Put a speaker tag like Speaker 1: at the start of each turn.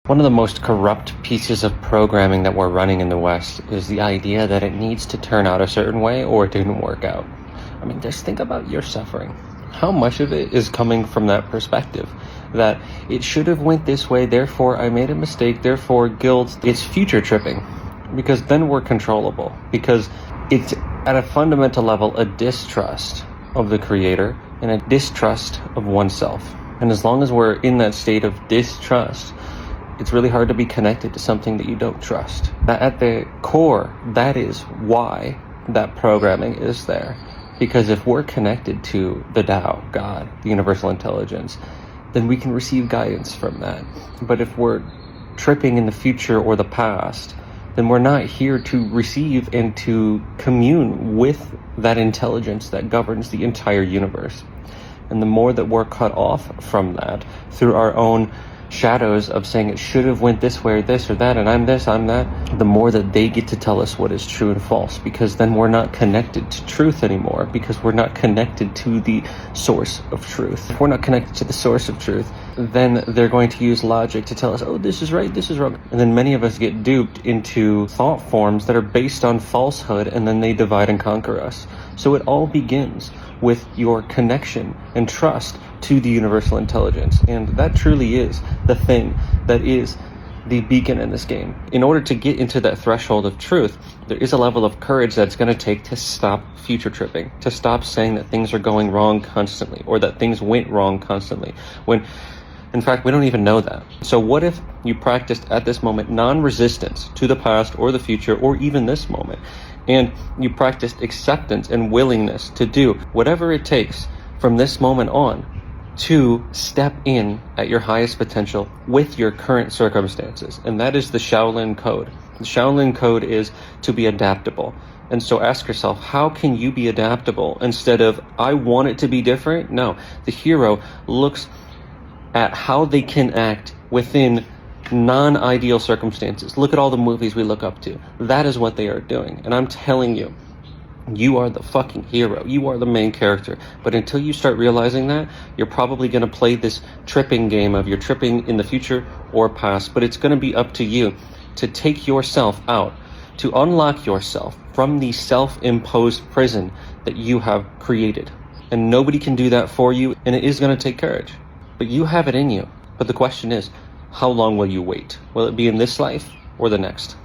Speaker 1: One of the most corrupt pieces of programming that we're running in the West is the idea that it needs to turn out a certain way or it didn't work out. I mean, just think about your suffering. How much of it is coming from that perspective? That it should have went this way, therefore I made a mistake, therefore guilt. It's future tripping, because then we're controllable. Because it's at a fundamental level a distrust of the creator and a distrust of oneself. And as long as we're in that state of distrust, it's really hard to be connected to something that you don't trust. At the core, that is why that programming is there. Because if we're connected to the Tao, God, the universal intelligence, then we can receive guidance from that. But if we're tripping in the future or the past, then we're not here to receive and to commune with that intelligence that governs the entire universe. And the more that we're cut off from that through our own shadows of saying it should have went this way or this or that, and I'm this, I'm that, the more that they get to tell us what is true and false, because then we're not connected to truth anymore, because we're not connected to the source of truth. If we're not connected to the source of truth, then they're going to use logic to tell us, oh, this is right, this is wrong. And then many of us get duped into thought forms that are based on falsehood, and then they divide and conquer us. So it all begins with your connection and trust to the universal intelligence. And that truly is the thing that is the beacon in this game. In order to get into that threshold of truth, there is a level of courage that's going to take to stop future tripping, to stop saying that things are going wrong constantly, or that things went wrong constantly, when in fact we don't even know that. So what if you practiced at this moment non-resistance to the past or the future or even this moment, and you practiced acceptance and willingness to do whatever it takes from this moment on to step in at your highest potential with your current circumstances. And that is the Shaolin Code. The Shaolin Code is to be adaptable. And so ask yourself, how can you be adaptable instead of, I want it to be different? No, the hero looks at how they can act within non-ideal circumstances. Look at all the movies we look up to. That is what they are doing. And I'm telling you, you are the fucking hero. You are the main character. But until you start realizing that, you're probably going to play this tripping game of you're tripping in the future or past. But it's going to be up to you to take yourself out, to unlock yourself from the self-imposed prison that you have created. And nobody can do that for you, and it is going to take courage. But you have it in you. But the question is, how long will you wait? Will it be in this life or the next?